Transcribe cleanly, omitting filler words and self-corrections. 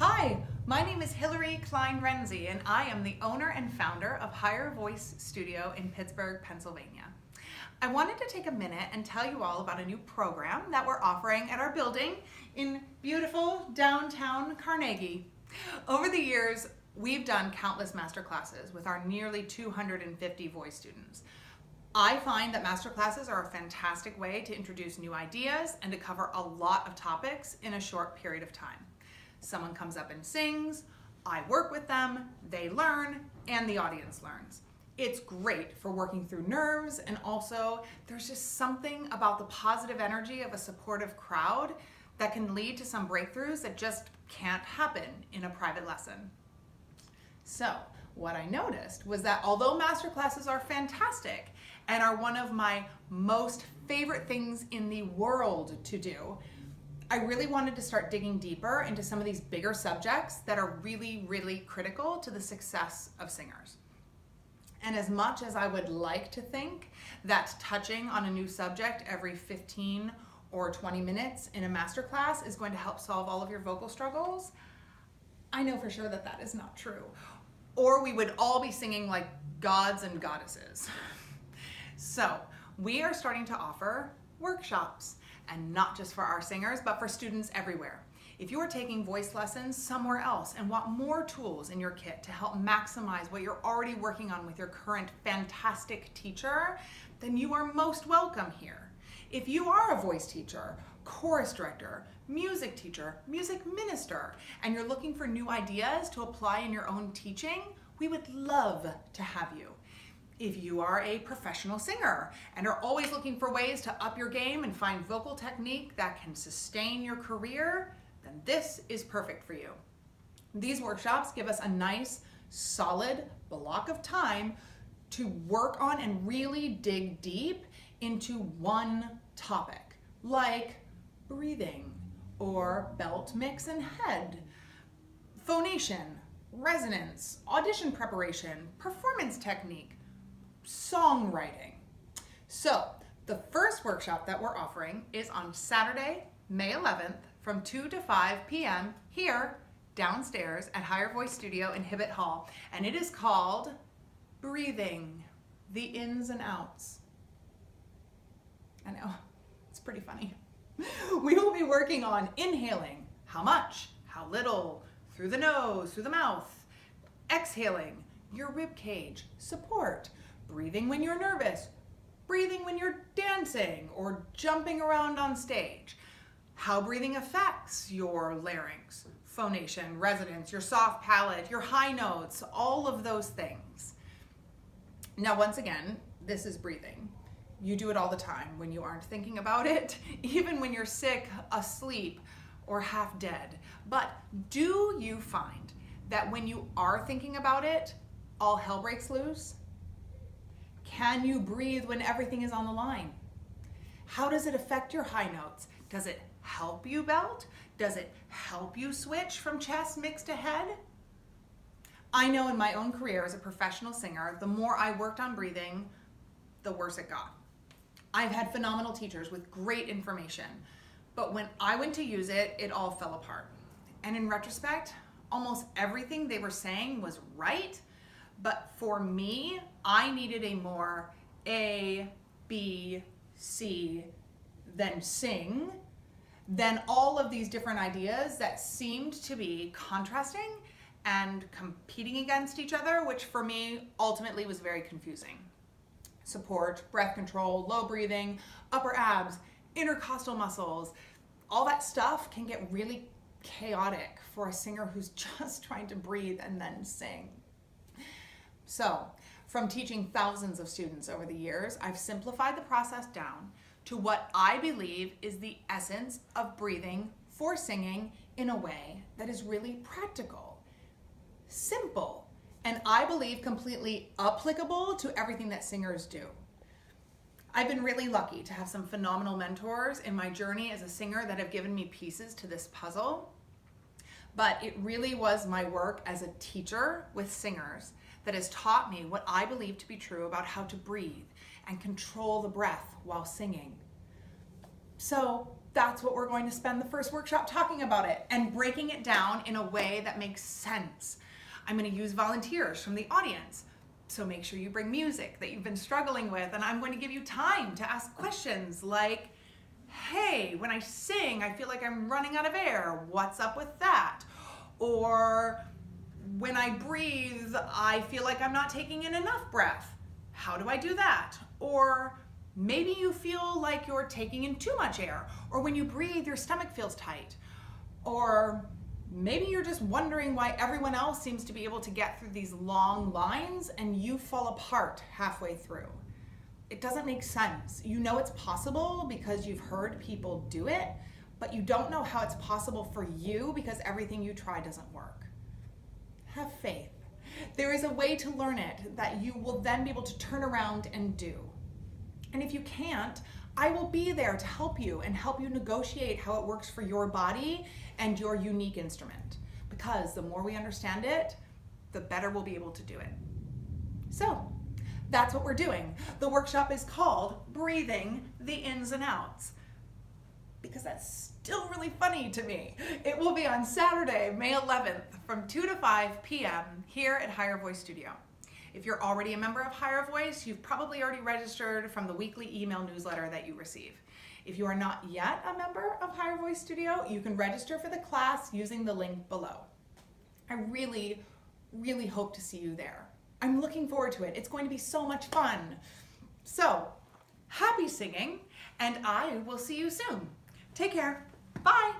Hi, my name is Hilerie Klein Rensi, and I am the owner and founder of Higher Voice Studio in Pittsburgh, Pennsylvania. I wanted to take a minute and tell you all about a new program that we're offering at our building in beautiful downtown Carnegie. Over the years, we've done countless master classes with our nearly 250 voice students. I find that master classes are a fantastic way to introduce new ideas and to cover a lot of topics in a short period of time. Someone comes up and sings, I work with them, they learn, and the audience learns. It's great for working through nerves, and also there's just something about the positive energy of a supportive crowd that can lead to some breakthroughs that just can't happen in a private lesson. So what I noticed was that although master classes are fantastic and are one of my most favorite things in the world to do, I really wanted to start digging deeper into some of these bigger subjects that are really, really critical to the success of singers. And as much as I would like to think that touching on a new subject every 15 or 20 minutes in a masterclass is going to help solve all of your vocal struggles, I know for sure that that is not true. Or we would all be singing like gods and goddesses. So we are starting to offer workshops, and not just for our singers, but for students everywhere. If you are taking voice lessons somewhere else and want more tools in your kit to help maximize what you're already working on with your current fantastic teacher, then you are most welcome here. If you are a voice teacher, chorus director, music teacher, music minister, and you're looking for new ideas to apply in your own teaching, we would love to have you. If you are a professional singer and are always looking for ways to up your game and find vocal technique that can sustain your career, then this is perfect for you. These workshops give us a nice, solid block of time to work on and really dig deep into one topic, like breathing or belt mix and head, phonation, resonance, audition preparation, performance technique, songwriting. So the first workshop that we're offering is on Saturday, May 11th from 2 to 5 p.m. here downstairs at Higher Voice Studio in Hibbett Hall, and it is called Breathing, the Ins and Outs. I know, it's pretty funny. We will be working on inhaling, how much, how little, through the nose, through the mouth, exhaling, your rib cage, support, breathing when you're nervous, breathing when you're dancing or jumping around on stage, how breathing affects your larynx, phonation, resonance, your soft palate, your high notes, all of those things. Now, once again, this is breathing. You do it all the time when you aren't thinking about it, even when you're sick, asleep, or half dead. But do you find that when you are thinking about it, all hell breaks loose? Can you breathe when everything is on the line? How does it affect your high notes? Does it help you belt? Does it help you switch from chest mix to head? I know in my own career as a professional singer, the more I worked on breathing, the worse it got. I've had phenomenal teachers with great information, but when I went to use it, it all fell apart. And in retrospect, almost everything they were saying was right, but for me, I needed a more A, B, C, then sing, than all of these different ideas that seemed to be contrasting and competing against each other, which for me ultimately was very confusing. Support, breath control, low breathing, upper abs, intercostal muscles, all that stuff can get really chaotic for a singer who's just trying to breathe and then sing. So, from teaching thousands of students over the years, I've simplified the process down to what I believe is the essence of breathing for singing in a way that is really practical, simple, and I believe completely applicable to everything that singers do. I've been really lucky to have some phenomenal mentors in my journey as a singer that have given me pieces to this puzzle, but it really was my work as a teacher with singers that has taught me what I believe to be true about how to breathe and control the breath while singing. So that's what we're going to spend the first workshop talking about it and breaking it down in a way that makes sense. I'm going to use volunteers from the audience. So make sure you bring music that you've been struggling with, and I'm going to give you time to ask questions like, hey, when I sing, I feel like I'm running out of air. What's up with that? Or when I breathe, I feel like I'm not taking in enough breath. How do I do that? Or maybe you feel like you're taking in too much air. Or when you breathe, your stomach feels tight. Or maybe you're just wondering why everyone else seems to be able to get through these long lines and you fall apart halfway through. It doesn't make sense. You know it's possible because you've heard people do it, but you don't know how it's possible for you because everything you try doesn't work. Have faith. There is a way to learn it that you will then be able to turn around and do. And if you can't, I will be there to help you and help you negotiate how it works for your body and your unique instrument. Because the more we understand it, the better we'll be able to do it. So, that's what we're doing. The workshop is called Breathing the Ins and Outs, because that's still really funny to me. It will be on Saturday, May 11th from 2 to 5 p.m. here at Higher Voice Studio. If you're already a member of Higher Voice, you've probably already registered from the weekly email newsletter that you receive. If you are not yet a member of Higher Voice Studio, you can register for the class using the link below. I really, really hope to see you there. I'm looking forward to it. It's going to be so much fun. So, happy singing, and I will see you soon. Take care. Bye.